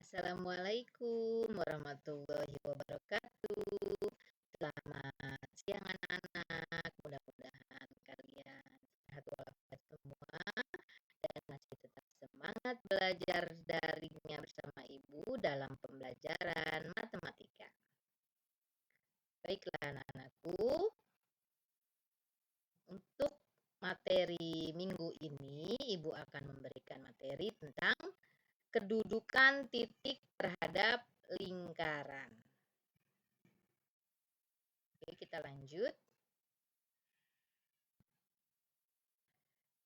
Assalamualaikum warahmatullahi wabarakatuh. Selamat siang anak-anak. Mudah-mudahan kalian sehat walafiat semua dan masih tetap semangat belajar daringnya bersama Ibu dalam pembelajaran matematika. Baiklah anak-anakku, untuk materi minggu ini Ibu akan memberikan materi tentang kedudukan titik terhadap lingkaran. Oke, kita lanjut.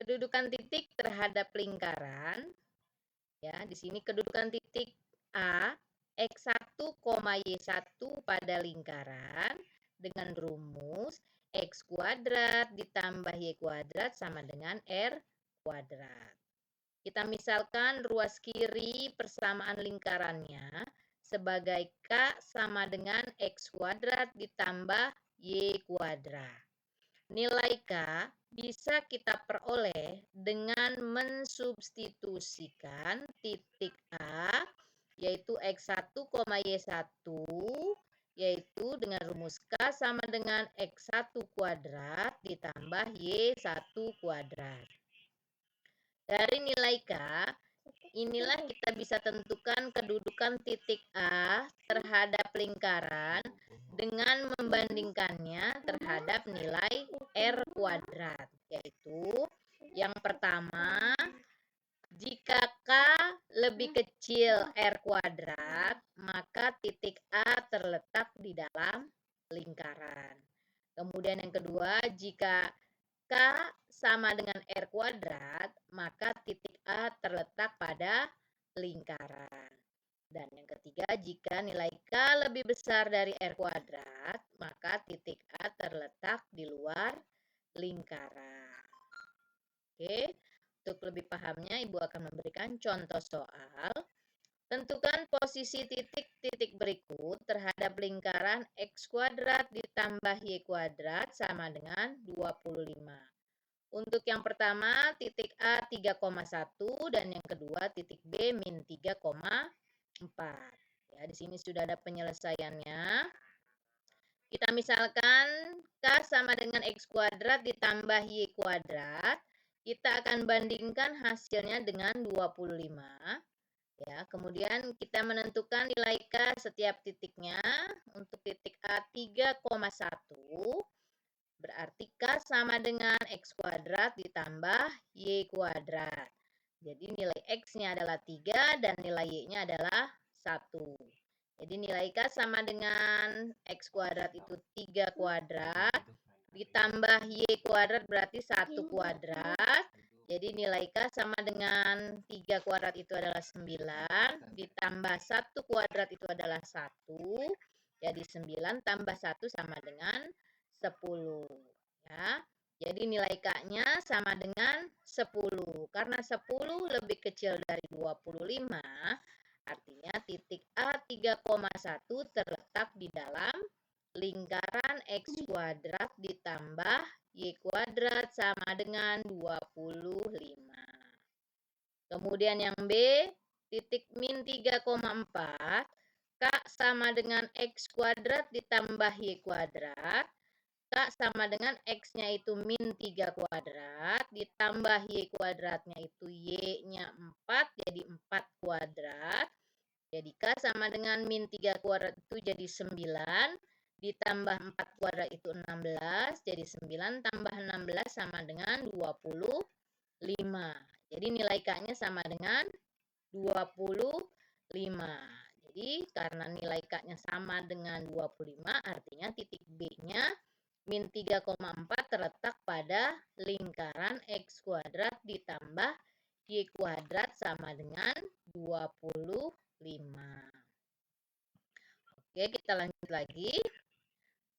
Kedudukan titik terhadap lingkaran. Ya, di sini kedudukan titik A X1, Y1 pada lingkaran dengan rumus X kuadrat ditambah Y kuadrat sama dengan R kuadrat. Kita misalkan ruas kiri persamaan lingkarannya sebagai K sama dengan X kuadrat ditambah Y kuadrat. Nilai K bisa kita peroleh dengan mensubstitusikan titik A yaitu X1, Y1 yaitu dengan rumus K sama dengan X1 kuadrat ditambah Y1 kuadrat. Dari nilai K, inilah kita bisa tentukan kedudukan titik A terhadap lingkaran dengan membandingkannya terhadap nilai R kuadrat. Yaitu yang pertama, jika K lebih kecil R kuadrat, maka titik A terletak di dalam lingkaran. Kemudian yang kedua, jika K sama dengan R kuadrat, maka titik A terletak pada lingkaran. Dan yang ketiga, jika nilai K lebih besar dari R kuadrat, maka titik A terletak di luar lingkaran. Oke, untuk lebih pahamnya Ibu akan memberikan contoh soal. Tentukan posisi titik-titik berikut terhadap lingkaran X kuadrat ditambah Y kuadrat sama dengan 25. Untuk yang pertama, titik A 3,1 dan yang kedua titik B min 3,4. Ya, di sini sudah ada penyelesaiannya. Kita misalkan K sama dengan X kuadrat ditambah Y kuadrat. Kita akan bandingkan hasilnya dengan 25. Ya, kemudian kita menentukan nilai K setiap titiknya. Untuk titik A 3,1 berarti K sama dengan X kuadrat ditambah Y kuadrat. Jadi nilai X-nya adalah 3 dan nilai Y-nya adalah 1. Jadi nilai K sama dengan X kuadrat itu 3 kuadrat ditambah Y kuadrat berarti 1 kuadrat. Jadi nilai K sama dengan 3 kuadrat itu adalah 9 ditambah 1 kuadrat itu adalah 1. Jadi 9 tambah 1 sama dengan 10. Ya. Jadi nilai K-nya sama dengan 10. Karena 10 lebih kecil dari 25, artinya titik A 3,1 terletak di dalam lingkaran X kuadrat ditambah Y kuadrat sama dengan 25. Kemudian yang B, titik min 3,4. K sama dengan X kuadrat ditambah Y kuadrat. K sama dengan X-nya itu min 3 kuadrat, ditambah Y kuadratnya itu Y-nya 4, jadi 4 kuadrat. Jadi K sama dengan min 3 kuadrat itu jadi 9, ditambah 4 kuadrat itu 16, jadi 9 tambah 16 sama dengan 25. Jadi nilai K-nya sama dengan 25. Jadi karena nilai K-nya sama dengan 25, artinya titik B-nya min 3,4 terletak pada lingkaran X kuadrat ditambah Y kuadrat sama dengan 25. Oke, kita lanjut lagi.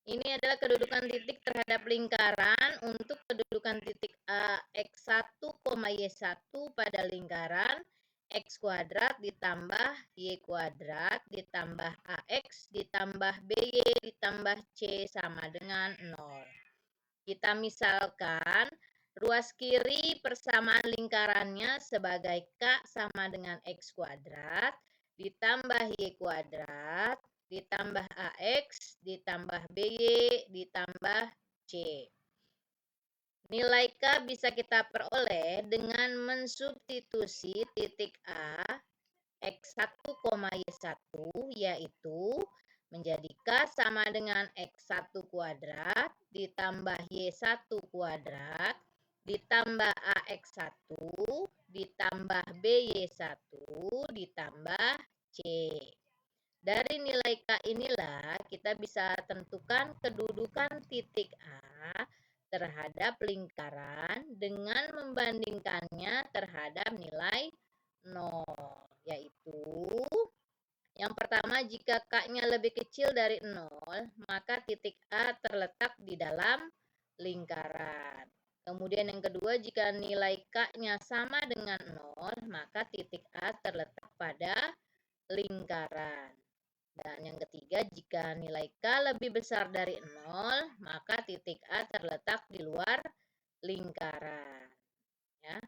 Ini adalah kedudukan titik terhadap lingkaran. Untuk kedudukan titik A X1, Y1 pada lingkaran X kuadrat ditambah Y kuadrat ditambah AX ditambah BY ditambah C sama dengan 0. Kita misalkan ruas kiri persamaan lingkarannya sebagai K sama dengan X kuadrat ditambah Y kuadrat, ditambah AX, ditambah BY, ditambah C. Nilai K bisa kita peroleh dengan mensubstitusi titik A X1, Y1 yaitu menjadi K sama dengan X1 kuadrat ditambah Y1 kuadrat ditambah AX1 ditambah BY1 ditambah C. Dari nilai K inilah kita bisa tentukan kedudukan titik A terhadap lingkaran dengan membandingkannya terhadap nilai 0, yaitu yang pertama, jika K-nya lebih kecil dari 0, maka titik A terletak di dalam lingkaran. Kemudian yang kedua, jika nilai K-nya sama dengan 0, maka titik A terletak pada lingkaran. Dan yang ketiga, jika nilai K lebih besar dari 0, maka titik A terletak di luar lingkaran. Ya.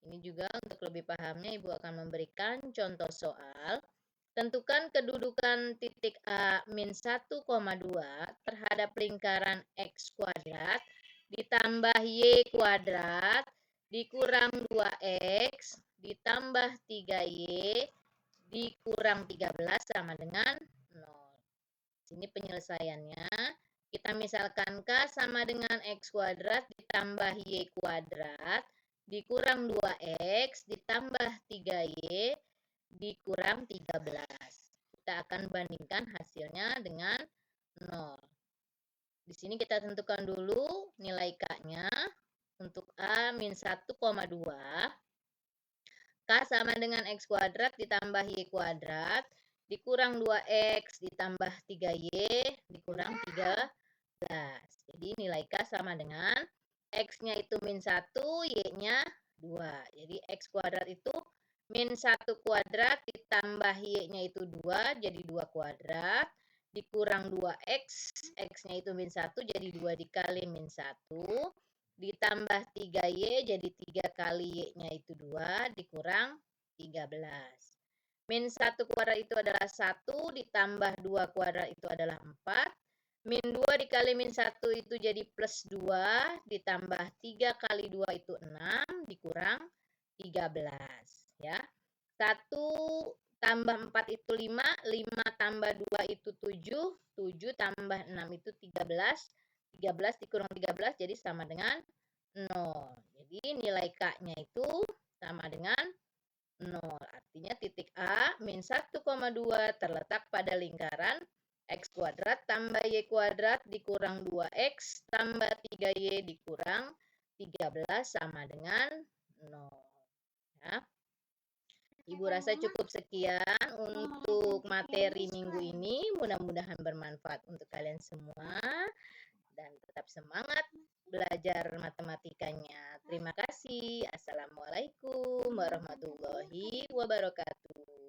Ini juga untuk lebih pahamnya Ibu akan memberikan contoh soal. Tentukan kedudukan titik A min 1,2 terhadap lingkaran X kuadrat ditambah Y kuadrat dikurang 2X ditambah 3Y dikurang 13 sama dengan 0. Sini penyelesaiannya. Kita misalkan K sama dengan X kuadrat ditambah Y kuadrat dikurang 2X ditambah 3Y dikurang 13. Kita akan bandingkan hasilnya dengan 0. Di sini kita tentukan dulu nilai K-nya. Untuk A min 1,2. K sama dengan X kuadrat ditambah Y kuadrat dikurang 2X ditambah 3Y dikurang 13. Jadi nilai K sama dengan X-nya itu min 1, Y-nya 2. Jadi X kuadrat itu min 1 kuadrat ditambah Y-nya itu 2, jadi 2 kuadrat. Dikurang 2X, X-nya itu min 1, jadi 2 dikali min 1. Ditambah 3Y, jadi 3 kali Y-nya itu 2, dikurang 13. Min 1 kuadrat itu adalah 1, ditambah 2 kuadrat itu adalah 4. Min 2 dikali min 1 itu jadi plus 2, ditambah 3 kali 2 itu 6, dikurang 13. Ya. 1 tambah 4 itu 5, 5 tambah 2 itu 7, 7 tambah 6 itu 13, 13 dikurang 13 jadi sama dengan 0. Jadi nilai K-nya itu sama dengan 0. Artinya titik A min 1,2 terletak pada lingkaran X kuadrat tambah Y kuadrat dikurang 2X tambah 3Y dikurang 13 sama dengan 0. Ya. Ibu rasa cukup sekian untuk materi minggu ini. Mudah-mudahan bermanfaat untuk kalian semua. Dan tetap semangat belajar matematikanya. Terima kasih. Assalamualaikum warahmatullahi wabarakatuh.